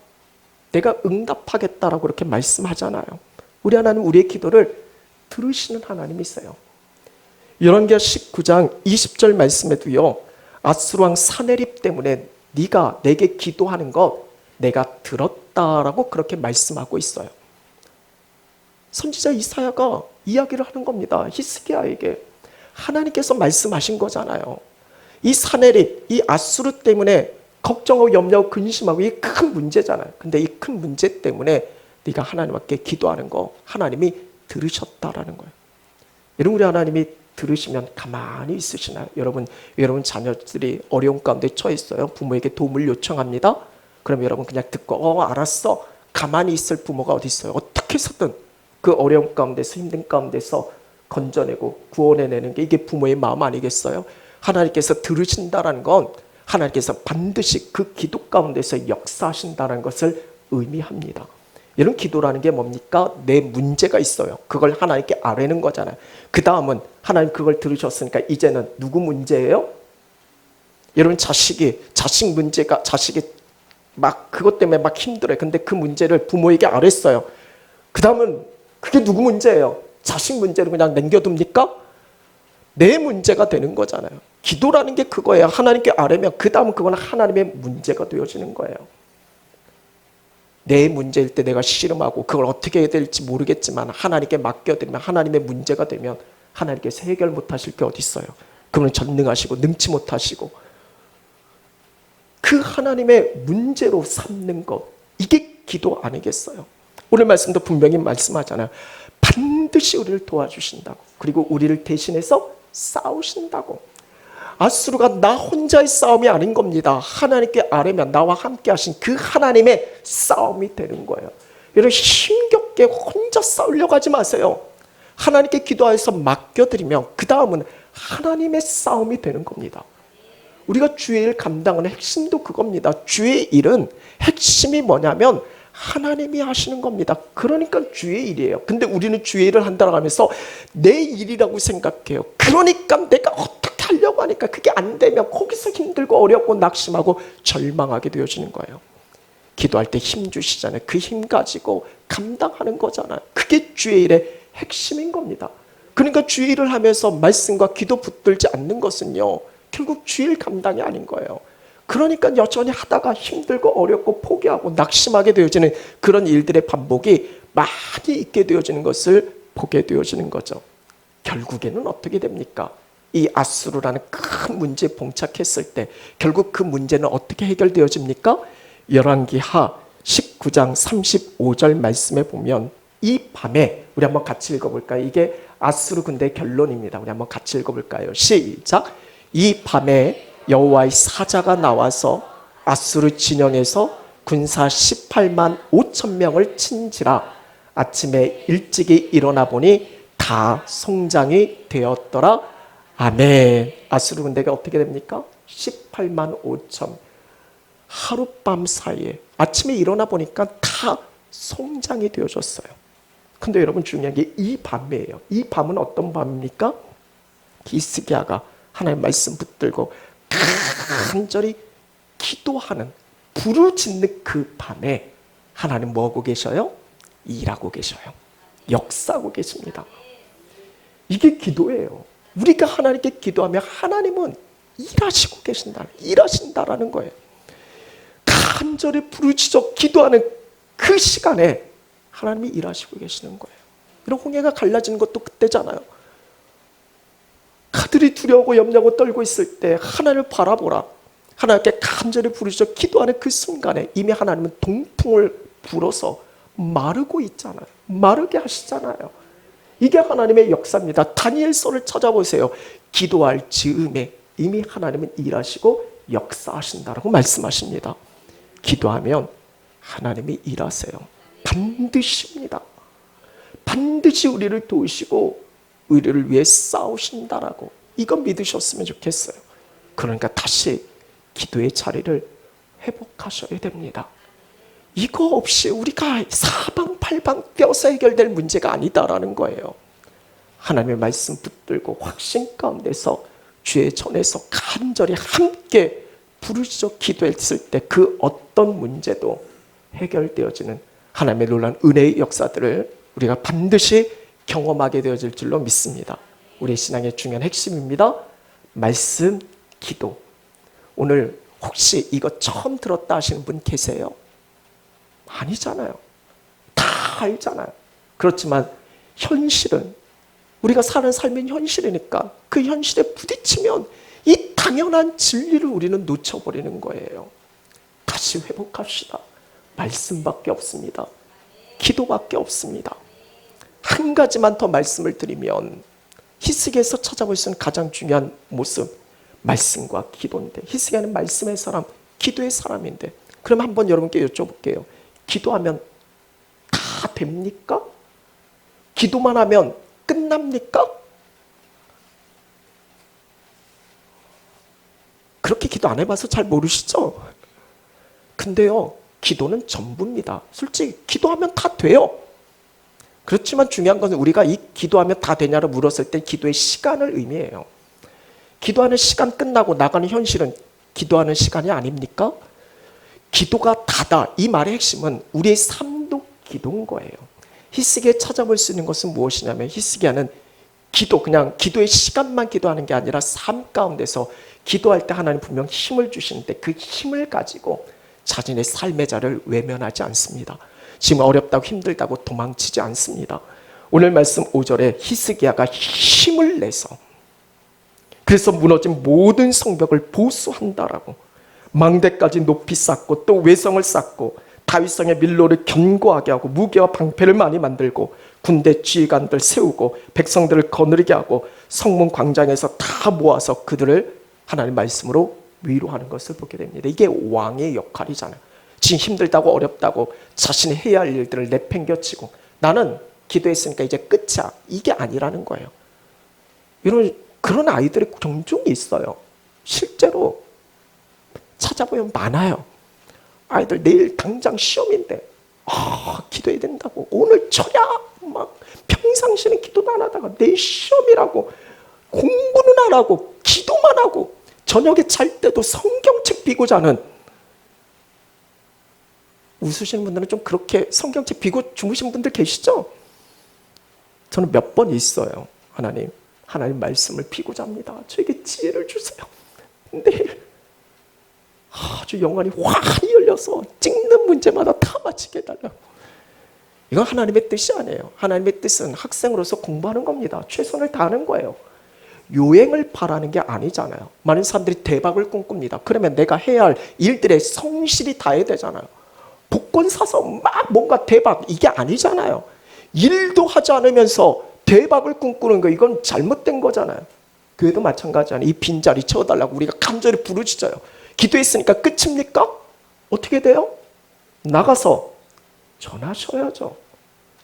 내가 응답하겠다라고 그렇게 말씀하잖아요. 우리 하나님은 우리의 기도를 들으시는 하나님이세요. 열왕기하 19장 20절 말씀에도요, 아수르 왕 사네립 때문에 네가 내게 기도하는 것 내가 들었다라고 그렇게 말씀하고 있어요. 선지자 이사야가 이야기를 하는 겁니다. 히스기야에게 하나님께서 말씀하신 거잖아요. 이 사네립, 이 아수르 때문에 걱정하고 염려하고 근심하고 이 큰 문제잖아요. 근데 이 큰 문제 때문에 네가 하나님께 기도하는 거 하나님이 들으셨다라는 거예요. 여러분, 우리 하나님이 들으시면 가만히 있으시나요? 여러분 자녀들이 어려운 가운데 처해 있어요. 부모에게 도움을 요청합니다. 그럼 여러분 그냥 듣고 알았어, 가만히 있을 부모가 어디 있어요? 어떻게 해서든 그 어려움 가운데서, 힘든 가운데서 건져내고 구원해내는 게 이게 부모의 마음 아니겠어요? 하나님께서 들으신다라는 건 하나님께서 반드시 그 기도 가운데서 역사하신다는 것을 의미합니다. 이런 기도라는 게 뭡니까? 내 문제가 있어요. 그걸 하나님께 아뢰는 거잖아요. 그 다음은 하나님 그걸 들으셨으니까 이제는 누구 문제예요? 여러분, 자식 문제가, 자식이 막 그것 때문에 막 힘들어요. 근데 그 문제를 부모에게 아뢰었어요. 그 다음은 그게 누구 문제예요? 자식 문제를 그냥 남겨둡니까? 내 문제가 되는 거잖아요. 기도라는 게 그거예요. 하나님께 아뢰면 그 다음은 그건 하나님의 문제가 되어지는 거예요. 내 문제일 때 내가 씨름하고 그걸 어떻게 해야 될지 모르겠지만 하나님께 맡겨드리면 하나님의 문제가 되면 하나님께서 해결 못하실 게 어디 있어요? 그분은 전능하시고 능치 못하시고 그 하나님의 문제로 삼는 것, 이게 기도 아니겠어요? 오늘 말씀도 분명히 말씀하잖아요. 반드시 우리를 도와주신다고, 그리고 우리를 대신해서 싸우신다고. 아수르가 나 혼자의 싸움이 아닌 겁니다. 하나님께 아뢰면 나와 함께 하신 그 하나님의 싸움이 되는 거예요. 여러분 힘겹게 혼자 싸우려고 하지 마세요. 하나님께 기도해서 맡겨드리면 그 다음은 하나님의 싸움이 되는 겁니다. 우리가 주의 일 감당하는 핵심도 그겁니다. 주의 일은 핵심이 뭐냐면 하나님이 하시는 겁니다. 그러니까 주의 일이에요. 근데 우리는 주의 일을 한다고 하면서 내 일이라고 생각해요. 그러니까 내가 어떻게 하려고 하니까 그게 안 되면 거기서 힘들고 어렵고 낙심하고 절망하게 되어지는 거예요. 기도할 때 힘 주시잖아요. 그 힘 가지고 감당하는 거잖아요. 그게 주의 일의 핵심인 겁니다. 그러니까 주의 일을 하면서 말씀과 기도 붙들지 않는 것은요, 결국 주의 일 감당이 아닌 거예요. 그러니까 여전히 하다가 힘들고 어렵고 포기하고 낙심하게 되어지는 그런 일들의 반복이 많이 있게 되어지는 것을 보게 되어지는 거죠. 결국에는 어떻게 됩니까? 이 아수르라는 큰 문제에 봉착했을 때 결국 그 문제는 어떻게 해결되어집니까? 열왕기하 19장 35절 말씀에 보면 이 밤에 우리 한번 같이 읽어볼까요? 이게 아수르 군대의 결론입니다. 우리 한번 같이 읽어볼까요? 시작! 이 밤에 여호와의 사자가 나와서 아수르 진영에서 군사 18만 5천 명을 친지라. 아침에 일찍이 일어나 보니 다 송장이 되었더라. 아멘. 아수르 군대가 어떻게 됩니까? 18만 5천. 하룻밤 사이에 아침에 일어나 보니까 다 송장이 되어졌어요. 근데 여러분 중요한 게 이 밤이에요. 이 밤은 어떤 밤입니까? 히스기야가 하나님 말씀 붙들고 간절히 기도하는, 부르짖는 그 밤에 하나님 뭐하고 계셔요? 일하고 계셔요. 역사하고 계십니다. 이게 기도예요. 우리가 하나님께 기도하면 하나님은 일하시고 계신다, 일하신다라는 거예요. 간절히 부르짖어 기도하는 그 시간에 하나님이 일하시고 계시는 거예요. 이런 홍해가 갈라지는 것도 그때잖아요. 그들이 두려워하고 염려하고 떨고 있을 때 하나님을 바라보라. 하나님께 간절히 부르짖어 기도하는 그 순간에 이미 하나님은 동풍을 불어서 마르고 있잖아요. 마르게 하시잖아요. 이게 하나님의 역사입니다. 다니엘서를 찾아보세요. 기도할 즈음에 이미 하나님은 일하시고 역사하신다라고 말씀하십니다. 기도하면 하나님이 일하세요. 반드시입니다. 반드시 우리를 도우시고 우리를 위해 싸우신다라고, 이거 믿으셨으면 좋겠어요. 그러니까 다시 기도의 자리를 회복하셔야 됩니다. 이거 없이 우리가 사방팔방 뛰어서 해결될 문제가 아니다라는 거예요. 하나님의 말씀 붙들고 확신 가운데서 주의 전에서 간절히 함께 부르짖어 기도했을 때 그 어떤 문제도 해결되어지는 하나님의 놀라운 은혜의 역사들을 우리가 반드시 경험하게 되어질 줄로 믿습니다. 우리의 신앙의 중요한 핵심입니다. 말씀, 기도. 오늘 혹시 이거 처음 들었다 하시는 분 계세요? 아니잖아요. 다 알잖아요. 그렇지만 현실은, 우리가 사는 삶은 현실이니까 그 현실에 부딪히면 이 당연한 진리를 우리는 놓쳐버리는 거예요. 다시 회복합시다. 말씀밖에 없습니다. 기도밖에 없습니다. 한 가지만 더 말씀을 드리면 히스기야에서 찾아볼 수 있는 가장 중요한 모습, 말씀과 기도인데, 히스기야는 말씀의 사람, 기도의 사람인데, 그럼 한번 여러분께 여쭤볼게요. 기도하면 다 됩니까? 기도만 하면 끝납니까? 그렇게 기도 안 해봐서 잘 모르시죠? 근데요, 기도는 전부입니다. 솔직히 기도하면 다 돼요. 그렇지만 중요한 것은 우리가 이 기도하면 다 되냐를 물었을 때 기도의 시간을 의미해요. 기도하는 시간 끝나고 나가는 현실은 기도하는 시간이 아닙니까? 기도가 다다, 이 말의 핵심은 우리의 삶도 기도인 거예요. 히스기야에 찾아볼 수 있는 것은 무엇이냐면, 히스기야는 기도, 그냥 기도의 시간만 기도하는 게 아니라 삶 가운데서 기도할 때 하나님 분명 힘을 주시는데 그 힘을 가지고 자신의 삶의 자를 외면하지 않습니다. 지금 어렵다고 힘들다고 도망치지 않습니다. 오늘 말씀 5절에 히스기야가 힘을 내서, 그래서 무너진 모든 성벽을 보수한다라고, 망대까지 높이 쌓고 또 외성을 쌓고 다윗성의 밀로를 견고하게 하고 무기와 방패를 많이 만들고 군대 지휘관들 세우고 백성들을 거느리게 하고 성문 광장에서 다 모아서 그들을 하나님 말씀으로 위로하는 것을 보게 됩니다. 이게 왕의 역할이잖아요. 지금 힘들다고 어렵다고 자신이 해야 할 일들을 내팽겨치고 나는 기도했으니까 이제 끝이야. 이게 아니라는 거예요. 이런 그런 아이들이 종종 있어요. 실제로 찾아보면 많아요. 아이들 내일 당장 시험인데 기도해야 된다고 오늘 쳐야 막 평상시는 기도도 안 하다가 내일 시험이라고 공부는 안 하고 기도만 하고 저녁에 잘 때도 성경책 비고 자는, 웃으시는 분들은 좀 그렇게 성경책 비고 주무신 분들 계시죠? 저는 몇 번 있어요. 하나님 말씀을 비고 잡니다. 저에게 지혜를 주세요. 내일 아주 영안이 환히 열려서 찍는 문제마다 다 맞히게 해달라고. 이건 하나님의 뜻이 아니에요. 하나님의 뜻은 학생으로서 공부하는 겁니다. 최선을 다하는 거예요. 요행을 바라는 게 아니잖아요. 많은 사람들이 대박을 꿈꿉니다. 그러면 내가 해야 할 일들에 성실히 다해야 되잖아요. 복권 사서 막 뭔가 대박, 이게 아니잖아요. 일도 하지 않으면서 대박을 꿈꾸는 거, 이건 잘못된 거잖아요. 교회도 마찬가지잖아요. 이 빈자리 채워달라고 우리가 간절히 부르짖어요. 기도했으니까 끝입니까? 어떻게 돼요? 나가서 전하셔야죠.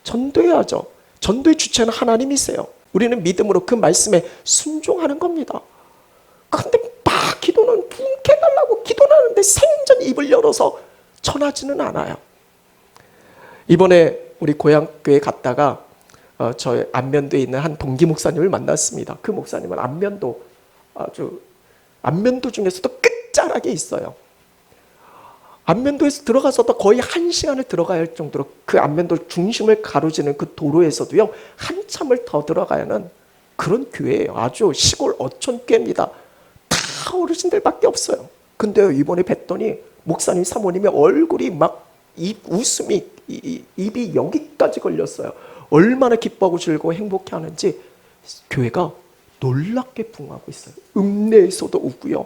전도해야죠. 전도의 주체는 하나님이세요. 우리는 믿음으로 그 말씀에 순종하는 겁니다. 그런데 막 기도는 분케 해달라고 기도는 하는데 생전 입을 열어서 전하지는 않아요. 이번에 우리 고향교회 갔다가 저희 안면도에 있는 한 동기 목사님을 만났습니다. 그 목사님은 안면도 중에서도 끝자락에 있어요. 안면도에서 들어가서도 거의 1시간을 들어가야 할 정도로 그 안면도 중심을 가로지는 그 도로에서도요 한참을 더 들어가야 하는 그런 교회예요. 아주 시골 어촌교회입니다. 다 어르신들밖에 없어요. 근데요, 이번에 뵀더니 목사님 사모님의 얼굴이 막 웃음이 입이 여기까지 걸렸어요. 얼마나 기뻐하고 즐거워 행복해 하는지 교회가 놀랍게 부흥하고 있어요. 읍내에서도 오고요,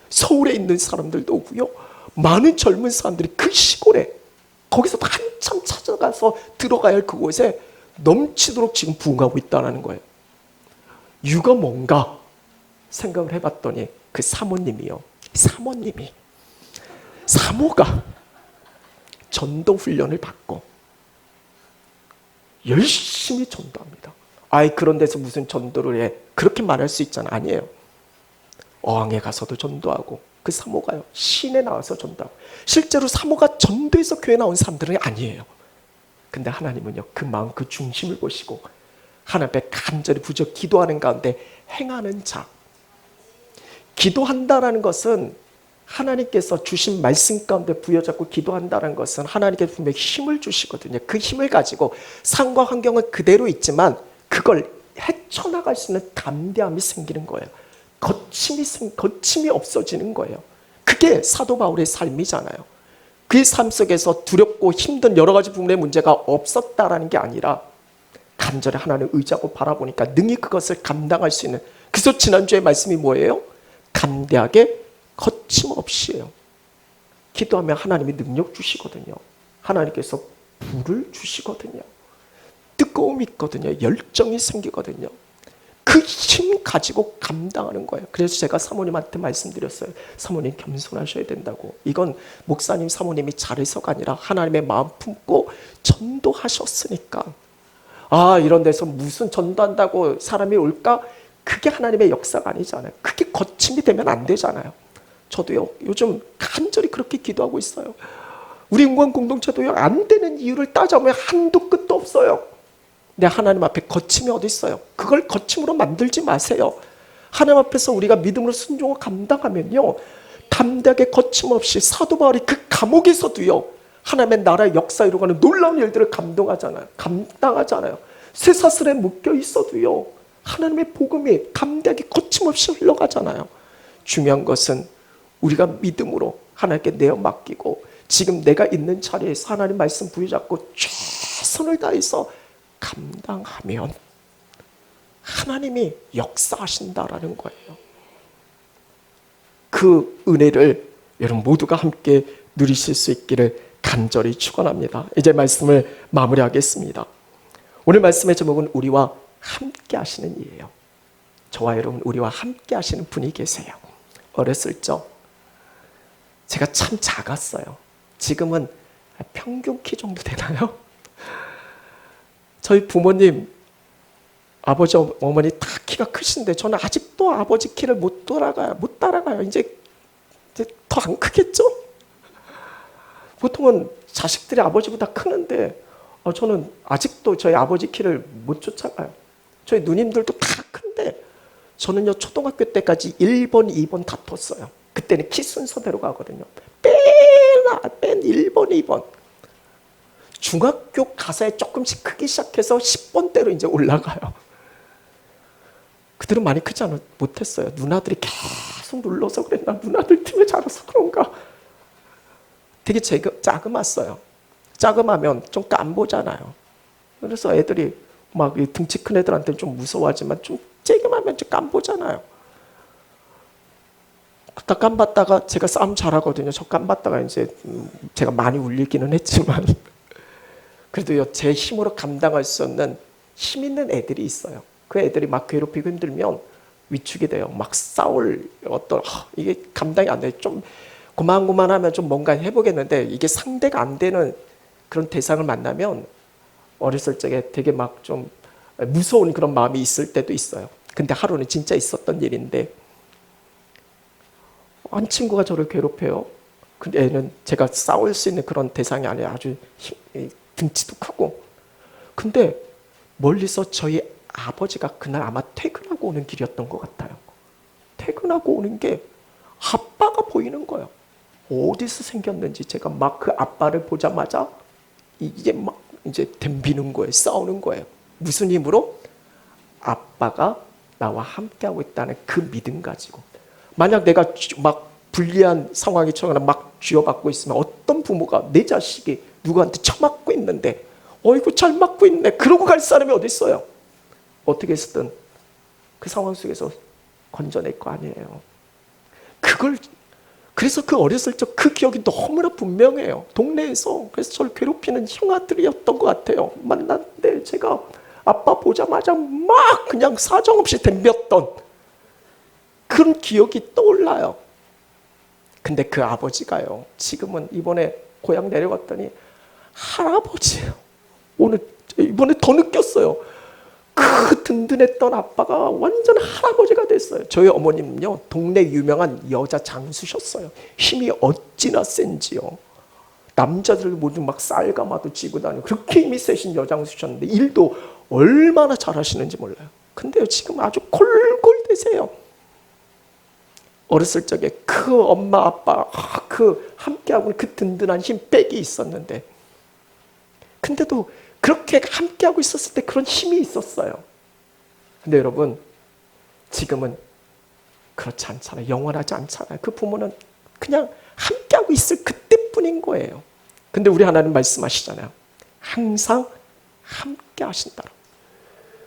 서울에 있는 사람들도 오고요, 많은 젊은 사람들이 그 시골에 거기서도 한참 찾아가서 들어가야 할 그곳에 넘치도록 지금 부흥하고 있다는 거예요. 이유가 뭔가 생각을 해봤더니 그 사모님이 사모가 전도 훈련을 받고 열심히 전도합니다. 그런 데서 무슨 전도를 해, 그렇게 말할 수 있잖아. 아니에요. 어항에 가서도 전도하고, 그 사모가요 시내 나와서 전도하고. 실제로 사모가 전도해서 교회 나온 사람들은 아니에요. 근데 하나님은요 그 마음, 그 중심을 보시고 하나님 앞에 간절히 부적 기도하는 가운데 행하는 자. 기도한다라는 것은 하나님께서 주신 말씀 가운데 부여잡고 기도한다는 것은 하나님께서 분명히 힘을 주시거든요. 그 힘을 가지고 상황과 환경은 그대로 있지만 그걸 헤쳐나갈 수 있는 담대함이 생기는 거예요. 거침이 없어지는 거예요. 그게 사도 바울의 삶이잖아요. 그의 삶 속에서 두렵고 힘든 여러 가지 부분의 문제가 없었다라는 게 아니라 간절히 하나님을 의지하고 바라보니까 능히 그것을 감당할 수 있는, 그래서 지난주에 말씀이 뭐예요? 담대하게 거침없이요. 기도하면 하나님이 능력 주시거든요. 하나님께서 불을 주시거든요. 뜨거움이 있거든요. 열정이 생기거든요. 그 힘 가지고 감당하는 거예요. 그래서 제가 사모님한테 말씀드렸어요. 사모님 겸손하셔야 된다고. 이건 목사님 사모님이 잘해서가 아니라 하나님의 마음 품고 전도하셨으니까. 이런 데서 무슨 전도한다고 사람이 올까? 그게 하나님의 역사가 아니잖아요. 그게 거침이 되면 안 되잖아요. 저도요 요즘 간절히 그렇게 기도하고 있어요. 우리 인권 공동체도요 안 되는 이유를 따져보면 한도 끝도 없어요. 근데 하나님 앞에 거침이 어디 있어요? 그걸 거침으로 만들지 마세요. 하나님 앞에서 우리가 믿음으로 순종을 감당하면요 담대하게 거침없이 사도 바울이 그 감옥에서도요 하나님의 나라의 역사 이루어가는 놀라운 일들을 감당하잖아요. 쇠사슬에 묶여 있어도요 하나님의 복음이 담대하게 거침없이 흘러가잖아요. 중요한 것은 우리가 믿음으로 하나님께 내어 맡기고 지금 내가 있는 자리에서 하나님 말씀 부여잡고 최선을 다해서 감당하면 하나님이 역사하신다라는 거예요. 그 은혜를 여러분 모두가 함께 누리실 수 있기를 간절히 축원합니다. 이제 말씀을 마무리하겠습니다. 오늘 말씀의 제목은 우리와 함께 하시는 이예요. 저와 여러분 우리와 함께 하시는 분이 계세요. 어렸을 적 제가 참 작았어요. 지금은 평균 키 정도 되나요? 저희 부모님, 아버지, 어머니 다 키가 크신데 저는 아직도 아버지 키를 못 따라가요. 이제 더 안 크겠죠? 보통은 자식들이 아버지보다 크는데 저는 아직도 저희 아버지 키를 못 쫓아가요. 저희 누님들도 다 큰데 저는요 초등학교 때까지 1번, 2번 다 텄어요. 그때는 키 순서대로 가거든요. 뺀 1번, 2번. 중학교 가서야 조금씩 크기 시작해서 10번대로 이제 올라가요. 그들은 많이 크지 못했어요. 누나들이 계속 눌러서 그랬나? 누나들 팀에 자라서 그런가? 되게 자그맣어요. 자그마면 좀 깜보잖아요. 그래서 애들이 막 등치 큰 애들한테는 좀 무서워하지만 좀 쬐기하면 좀 깜보잖아요. 딱 깜봤다가 제가 싸움 잘하거든요. 저 깜봤다가 이제 제가 많이 울리기는 했지만 그래도 제 힘으로 감당할 수 없는 힘 있는 애들이 있어요. 그 애들이 막 괴롭히고 힘들면 위축이 돼요. 막 싸울 이게 감당이 안 돼. 좀 고만고만하면 좀 뭔가 해보겠는데 이게 상대가 안 되는 그런 대상을 만나면 어렸을 적에 되게 막 좀 무서운 그런 마음이 있을 때도 있어요. 근데 하루는 진짜 있었던 일인데 한 친구가 저를 괴롭혀요. 근데 애는 제가 싸울 수 있는 그런 대상이 아니라 아주 등치도 크고. 근데 멀리서 저희 아버지가 그날 아마 퇴근하고 오는 길이었던 것 같아요. 퇴근하고 오는 게 아빠가 보이는 거예요. 어디서 생겼는지 제가 막 그 아빠를 보자마자 이게 막 이제 덤비는 거예요. 싸우는 거예요. 무슨 힘으로? 아빠가 나와 함께하고 있다는 그 믿음 가지고. 만약 내가 막 불리한 상황이 처하거나 막 쥐어받고 있으면 어떤 부모가 내 자식이 누구한테 처맞고 있는데 어이구 잘 맞고 있네 그러고 갈 사람이 어디 있어요? 어떻게 했든 그 상황 속에서 건져낼 거 아니에요. 그래서 그 어렸을 적 그 기억이 너무나 분명해요. 동네에서. 그래서 저를 괴롭히는 형아들이었던 것 같아요. 만났는데 제가 아빠 보자마자 막 그냥 사정없이 덤볐던 그런 기억이 떠올라요. 근데 그 아버지가요. 지금은 이번에 고향 내려갔더니 할아버지예요. 이번에 더 느꼈어요. 그 든든했던 아빠가 완전 할아버지가 됐어요. 저희 어머님은요. 동네 유명한 여자 장수셨어요. 힘이 어찌나 센지요. 남자들 모두 막 쌀가마도 쥐고 다니고 그렇게 힘이 세신 여장수셨는데 일도 얼마나 잘하시는지 몰라요. 근데요. 지금 아주 골골대세요. 어렸을 적에 그 엄마 아빠 그 함께하고 그 든든한 힘백이 있었는데 근데도 그렇게 함께하고 있었을 때 그런 힘이 있었어요. 근데 여러분 지금은 그렇지 않잖아요. 영원하지 않잖아요. 그 부모는 그냥 함께하고 있을 그때뿐인 거예요. 근데 우리 하나님 말씀하시잖아요. 항상 함께 하신다고.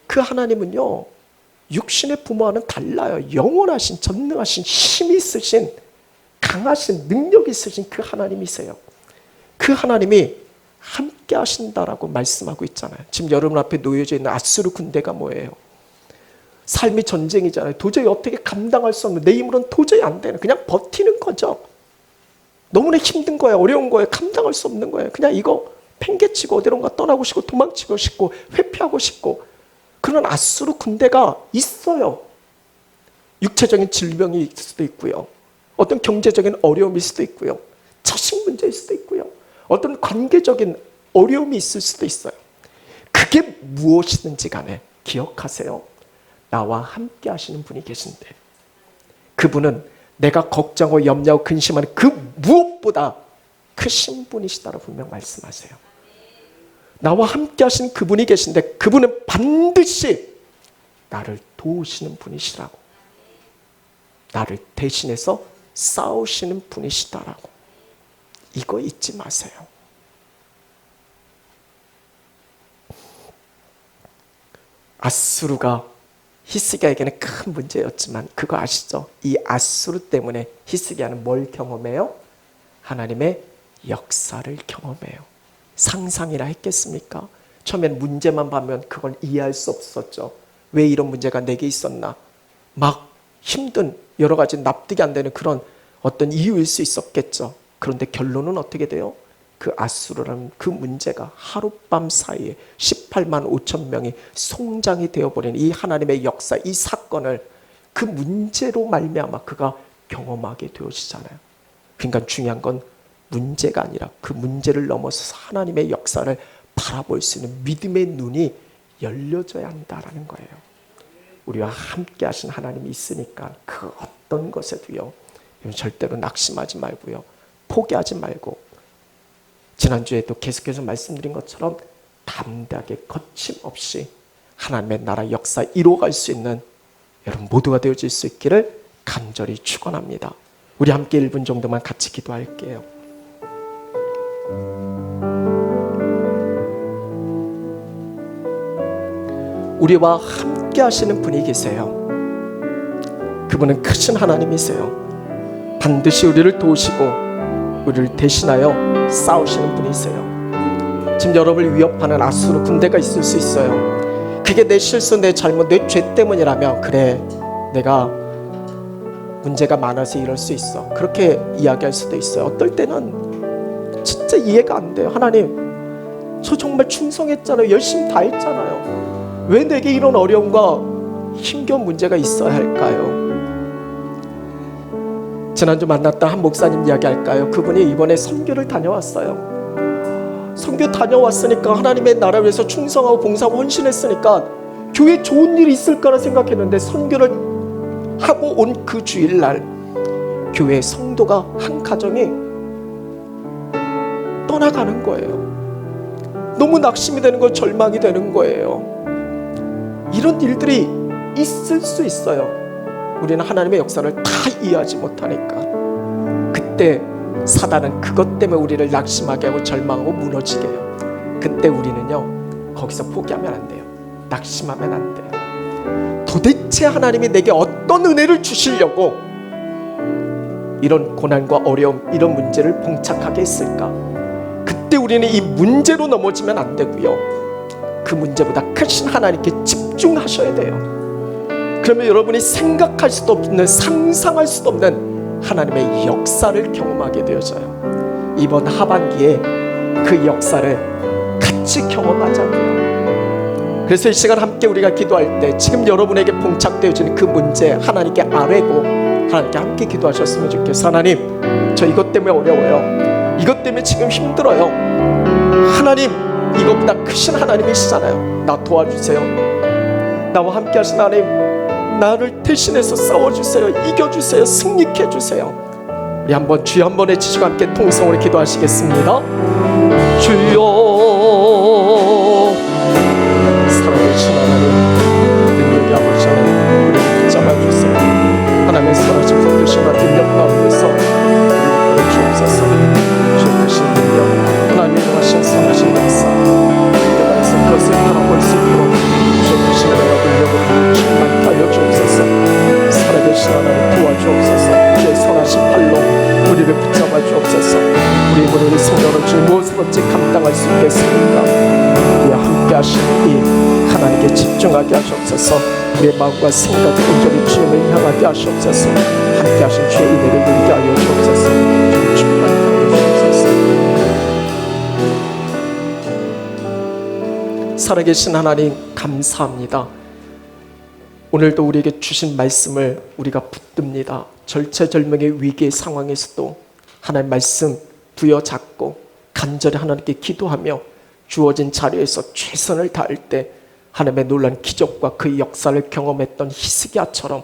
그 하나님은요. 육신의 부모와는 달라요. 영원하신 전능하신 힘이 있으신 강하신 능력이 있으신 그 하나님이세요. 그 하나님이 함께 하신다라고 말씀하고 있잖아요. 지금 여러분 앞에 놓여져 있는 아수르 군대가 뭐예요? 삶이 전쟁이잖아요. 도저히 어떻게 감당할 수 없는 내 힘으로는 도저히 안 되는 그냥 버티는 거죠. 너무나 힘든 거예요. 어려운 거예요. 감당할 수 없는 거예요. 그냥 이거 팽개치고 어디론가 떠나고 싶고 도망치고 싶고 회피하고 싶고 그런 아수르 군대가 있어요. 육체적인 질병이 있을 수도 있고요. 어떤 경제적인 어려움일 수도 있고요. 자식 문제일 수도 있고요. 어떤 관계적인 어려움이 있을 수도 있어요. 그게 무엇이든지 간에 기억하세요. 나와 함께 하시는 분이 계신데 그분은 내가 걱정하고 염려하고 근심하는 그 무엇보다 크신 분이시다라고 분명 말씀하세요. 나와 함께 하시는 그분이 계신데 그분은 반드시 나를 도우시는 분이시라고. 나를 대신해서 싸우시는 분이시다라고. 이거 잊지 마세요. 아수르가 히스기야에게는 큰 문제였지만 그거 아시죠? 이 아수르 때문에 히스기야는 뭘 경험해요? 하나님의 역사를 경험해요. 상상이라 했겠습니까? 처음엔 문제만 보면 그걸 이해할 수 없었죠. 왜 이런 문제가 내게 있었나? 막 힘든 여러 가지 납득이 안 되는 그런 어떤 이유일 수 있었겠죠. 그런데 결론은 어떻게 돼요? 그 아수르라는 그 문제가 하룻밤 사이에 18만 5천 명이 송장이 되어버리는 이 하나님의 역사, 이 사건을 그 문제로 말미암아 그가 경험하게 되어지잖아요. 그러니까 중요한 건 문제가 아니라 그 문제를 넘어서서 하나님의 역사를 바라볼 수 있는 믿음의 눈이 열려져야 한다라는 거예요. 우리와 함께 하신 하나님이 있으니까 그 어떤 것에도요, 절대로 낙심하지 말고요, 포기하지 말고, 지난주에도 계속해서 말씀드린 것처럼 담대하게 거침없이 하나님의 나라 역사 이루어갈 수 있는 여러분 모두가 되어질 수 있기를 간절히 축원합니다. 우리 함께 1분 정도만 같이 기도할게요. 우리와 함께 하시는 분이 계세요. 그분은 크신 하나님이세요. 반드시 우리를 도우시고 우리를 대신하여 싸우시는 분이세요. 지금 여러분을 위협하는 아수르 군대가 있을 수 있어요. 그게 내 실수, 내 잘못, 내 죄 때문이라면 그래, 내가 문제가 많아서 이럴 수 있어, 그렇게 이야기할 수도 있어요. 어떨 때는 진짜 이해가 안 돼요. 하나님, 저 정말 충성했잖아요. 열심히 다 했잖아요. 왜 내게 이런 어려움과 힘겨운 문제가 있어야 할까요? 지난주 만났던 한 목사님 이야기할까요? 그분이 이번에 선교를 다녀왔어요. 선교 다녀왔으니까 하나님의 나라 위해서 충성하고 봉사하고 헌신했으니까 교회에 좋은 일이 있을 거라 생각했는데 선교를 하고 온 그 주일날 교회 성도가 한 가정이 떠나가는 거예요. 너무 낙심이 되는 거예요. 절망이 되는 거예요. 이런 일들이 있을 수 있어요. 우리는 하나님의 역사를 다 이해하지 못하니까. 그때 사단은 그것 때문에 우리를 낙심하게 하고 절망하고 무너지게 해요. 그때 우리는요, 거기서 포기하면 안 돼요. 낙심하면 안 돼요. 도대체 하나님이 내게 어떤 은혜를 주시려고 이런 고난과 어려움, 이런 문제를 봉착하게 했을까? 그때 우리는 이 문제로 넘어지면 안 되고요, 그 문제보다 크신 하나님께 집중하셔야 돼요. 그러면 여러분이 생각할 수도 없는, 상상할 수도 없는 하나님의 역사를 경험하게 되어져요. 이번 하반기에 그 역사를 같이 경험하자고요. 그래서 이 시간 함께 우리가 기도할 때 지금 여러분에게 봉착되어지는 그 문제 하나님께 아뢰고 하나님께 함께 기도하셨으면 좋겠어요. 하나님, 저 이것 때문에 어려워요. 이것 때문에 지금 힘들어요. 하나님, 이것보다 크신 하나님이시잖아요. 나 도와주세요. 나와 함께 하신 하나님, 나를 대신해서 싸워주세요. 이겨주세요. 승리케 해주세요. 우리 한번 주여 한번 외치시고 함께 통성으로 기도하시겠습니다. 주여, 살아계신 하나님, 능력이 아버지 하나님, 우리를 붙잡아주세요. 하나님의 선하신 분들이시나 능력 가운데서 우리를 주옵소서. 주의 크신 능력, 하나님의 일어나신 선하신 역사, 우리가 그것을 바라볼 수 있도록 주의 크신 은혜와 능력을 충만케 하여 주옵소서. 살아계신 하나님 도와주옵소서. 주의 선하신 팔로 우리를 붙잡아 주옵소서. 우리 오늘 생명을 주의 무엇으로든지 감당할 수 있겠습니까? 우리와 함께 하시니 하나님께 집중하게 하시옵소서. 우리의 마음과 생각을 온전히 주님을 향하게 하시옵소서. 함께 하신 주의 은혜를 누리게 하여 주옵소서. 충만케 하여 주옵소서. 살아계신 하나님 감사합니다. 오늘도 우리에게 주신 말씀을 우리가 붙듭니다. 절체절명의 위기의 상황에서도 하나님 말씀 부여잡고 간절히 하나님께 기도하며 주어진 자리에서 최선을 다할 때 하나님의 놀라운 기적과 그 역사를 경험했던 히스기야처럼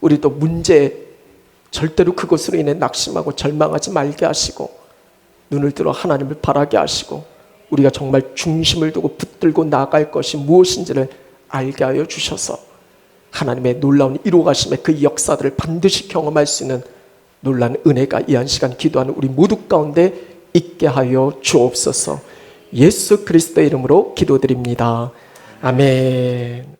우리도 문제에 절대로 그것으로 인해 낙심하고 절망하지 말게 하시고 눈을 들어 하나님을 바라게 하시고 우리가 정말 중심을 두고 붙들고 나아갈 것이 무엇인지를 알게 하여 주셔서 하나님의 놀라운 이루어가심의 그 역사들을 반드시 경험할 수 있는 놀라운 은혜가 이 한 시간 기도하는 우리 모두 가운데 있게 하여 주옵소서. 예수 그리스도의 이름으로 기도드립니다. 아멘.